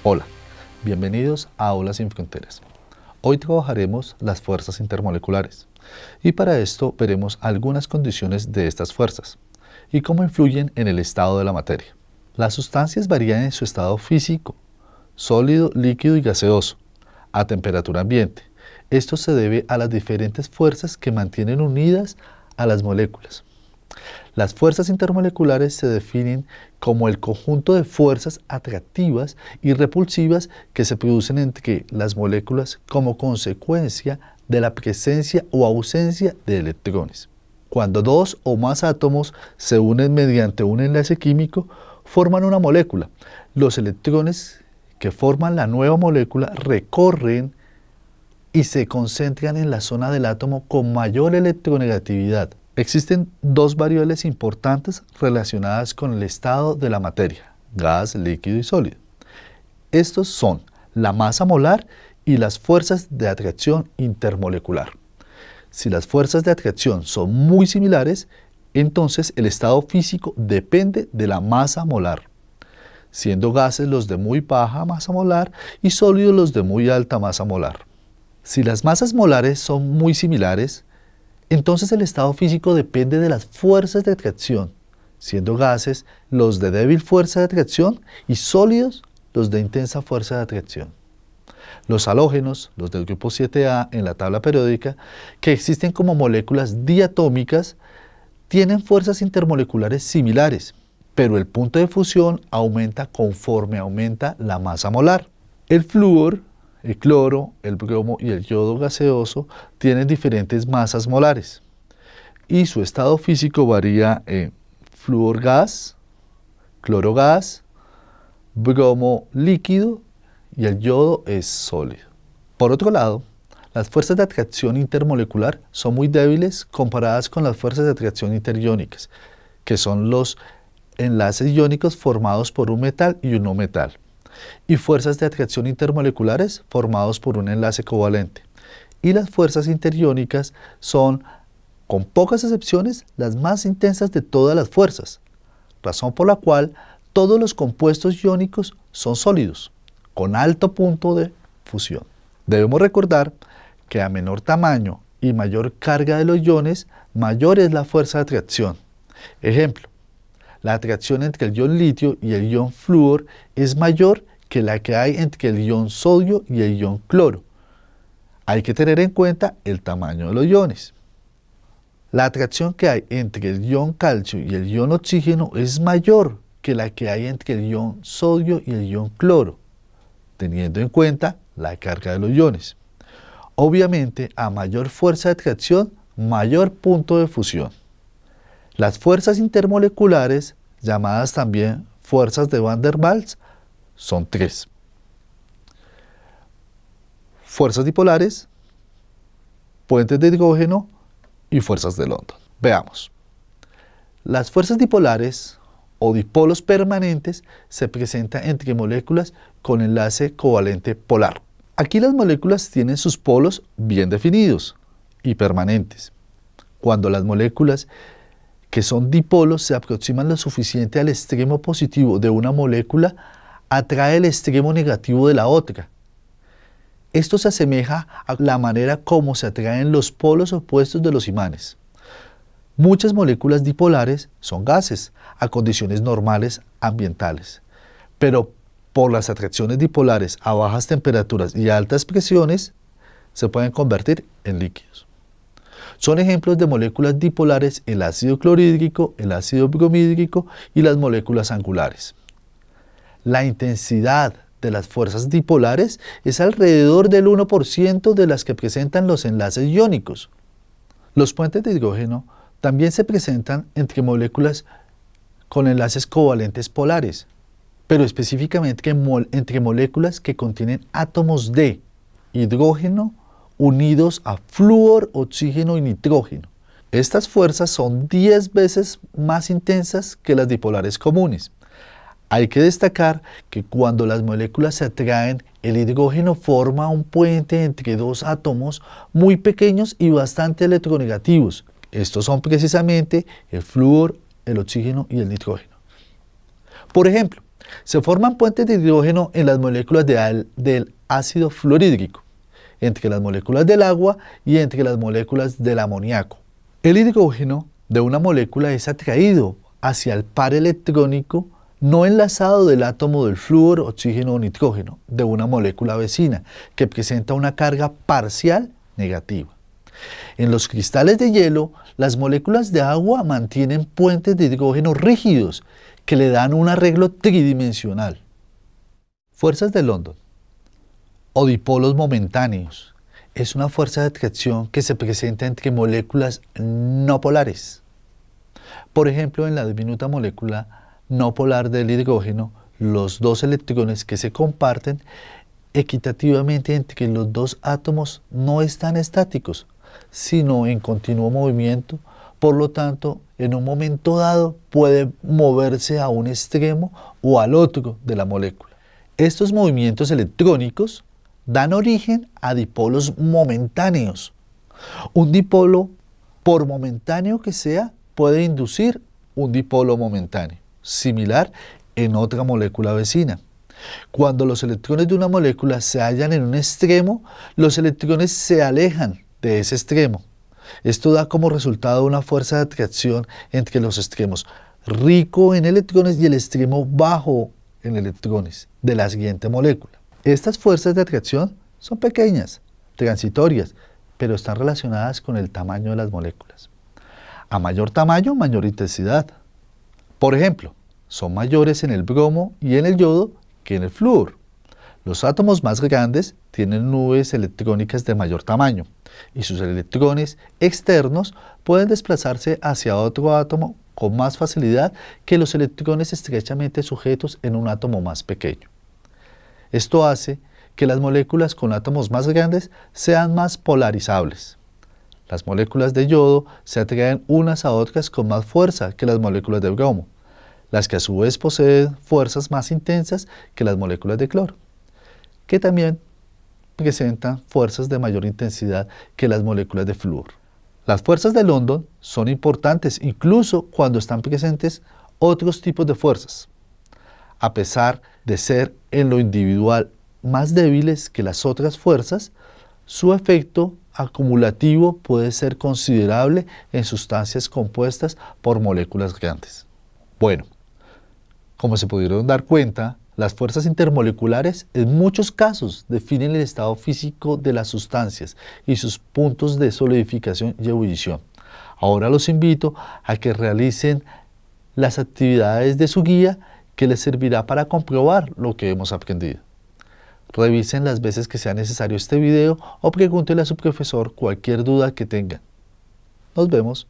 Hola, bienvenidos a Aulas sin Fronteras. Hoy trabajaremos las fuerzas intermoleculares y para esto veremos algunas condiciones de estas fuerzas y cómo influyen en el estado de la materia. Las sustancias varían en su estado físico, sólido, líquido y gaseoso, a temperatura ambiente. Esto se debe a las diferentes fuerzas que mantienen unidas a las moléculas. Las fuerzas intermoleculares se definen como el conjunto de fuerzas atractivas y repulsivas que se producen entre las moléculas como consecuencia de la presencia o ausencia de electrones. Cuando dos o más átomos se unen mediante un enlace químico, forman una molécula. Los electrones que forman la nueva molécula recorren y se concentran en la zona del átomo con mayor electronegatividad. Existen dos variables importantes relacionadas con el estado de la materia, gas, líquido y sólido. Estos son la masa molar y las fuerzas de atracción intermolecular. Si las fuerzas de atracción son muy similares, entonces el estado físico depende de la masa molar, siendo gases los de muy baja masa molar y sólidos los de muy alta masa molar. Si las masas molares son muy similares, entonces el estado físico depende de las fuerzas de atracción, siendo gases los de débil fuerza de atracción y sólidos los de intensa fuerza de atracción. Los halógenos, los del grupo 7A en la tabla periódica, que existen como moléculas diatómicas, tienen fuerzas intermoleculares similares, pero el punto de fusión aumenta conforme aumenta la masa molar. El flúor, el cloro, el bromo y el yodo gaseoso tienen diferentes masas molares y su estado físico varía en flúor gas, cloro gas, bromo líquido y el yodo es sólido. Por otro lado, las fuerzas de atracción intermolecular son muy débiles comparadas con las fuerzas de atracción interiónicas, que son los enlaces iónicos formados por un metal y un no metal, y fuerzas de atracción intermoleculares formados por un enlace covalente. Y las fuerzas interiónicas son, con pocas excepciones, las más intensas de todas las fuerzas, razón por la cual todos los compuestos iónicos son sólidos, con alto punto de fusión. Debemos recordar que a menor tamaño y mayor carga de los iones, mayor es la fuerza de atracción. Ejemplo: la atracción entre el ion litio y el ion flúor es mayor que la que hay entre el ion sodio y el ion cloro. Hay que tener en cuenta el tamaño de los iones. La atracción que hay entre el ion calcio y el ion oxígeno es mayor que la que hay entre el ion sodio y el ion cloro, teniendo en cuenta la carga de los iones. Obviamente, a mayor fuerza de atracción, mayor punto de fusión. Las fuerzas intermoleculares, llamadas también fuerzas de Van der Waals, son tres: fuerzas dipolares, puentes de hidrógeno y fuerzas de London. Veamos. Las fuerzas dipolares o dipolos permanentes se presentan entre moléculas con enlace covalente polar. Aquí las moléculas tienen sus polos bien definidos y permanentes. Cuando las moléculas que son dipolos se aproximan lo suficiente al extremo positivo de una molécula, atrae el extremo negativo de la otra. Esto se asemeja a la manera como se atraen los polos opuestos de los imanes. Muchas moléculas dipolares son gases a condiciones normales ambientales, pero por las atracciones dipolares a bajas temperaturas y altas presiones se pueden convertir en líquidos. Son ejemplos de moléculas dipolares el ácido clorhídrico, el ácido bromhídrico y las moléculas angulares. La intensidad de las fuerzas dipolares es alrededor del 1% de las que presentan los enlaces iónicos. Los puentes de hidrógeno también se presentan entre moléculas con enlaces covalentes polares, pero específicamente entre moléculas que contienen átomos de hidrógeno unidos a flúor, oxígeno y nitrógeno. Estas fuerzas son 10 veces más intensas que las dipolares comunes. Hay que destacar que cuando las moléculas se atraen, el hidrógeno forma un puente entre dos átomos muy pequeños y bastante electronegativos. Estos son precisamente el flúor, el oxígeno y el nitrógeno. Por ejemplo, Se forman puentes de hidrógeno en las moléculas del ácido fluorhídrico, entre las moléculas del agua y entre las moléculas del amoníaco. El hidrógeno de una molécula es atraído hacia el par electrónico no enlazado del átomo del flúor, oxígeno o nitrógeno de una molécula vecina que presenta una carga parcial negativa. En los cristales de hielo, las moléculas de agua mantienen puentes de hidrógeno rígidos que le dan un arreglo tridimensional. Fuerzas de London o dipolos momentáneos es una fuerza de atracción que se presenta entre moléculas no polares. Por ejemplo, en la diminuta molécula no polar del hidrógeno, los dos electrones que se comparten equitativamente entre los dos átomos no están estáticos, sino en continuo movimiento. Por lo tanto, en un momento dado puede moverse a un extremo o al otro de la molécula. Estos movimientos electrónicos dan origen a dipolos momentáneos. Un dipolo, por momentáneo que sea, puede inducir un dipolo momentáneo, similar en otra molécula vecina. Cuando los electrones de una molécula se hallan en un extremo, los electrones se alejan de ese extremo. Esto da como resultado una fuerza de atracción entre los extremos rico en electrones y el extremo bajo en electrones de la siguiente molécula. Estas fuerzas de atracción son pequeñas, transitorias, pero están relacionadas con el tamaño de las moléculas. A mayor tamaño, mayor intensidad. Por ejemplo, son mayores en el bromo y en el yodo que en el flúor. Los átomos más grandes tienen nubes electrónicas de mayor tamaño y sus electrones externos pueden desplazarse hacia otro átomo con más facilidad que los electrones estrechamente sujetos en un átomo más pequeño. Esto hace que las moléculas con átomos más grandes sean más polarizables. Las moléculas de yodo se atraen unas a otras con más fuerza que las moléculas de bromo, las que a su vez poseen fuerzas más intensas que las moléculas de cloro, que también presentan fuerzas de mayor intensidad que las moléculas de flúor. Las fuerzas de London son importantes incluso cuando están presentes otros tipos de fuerzas. A pesar de ser en lo individual más débiles que las otras fuerzas, su efecto acumulativo puede ser considerable en sustancias compuestas por moléculas grandes. Bueno, como se pudieron dar cuenta, las fuerzas intermoleculares en muchos casos definen el estado físico de las sustancias y sus puntos de solidificación y ebullición. Ahora los invito a que realicen las actividades de su guía que les servirá para comprobar lo que hemos aprendido. Revisen las veces que sea necesario este video o pregúntenle a su profesor cualquier duda que tengan. Nos vemos.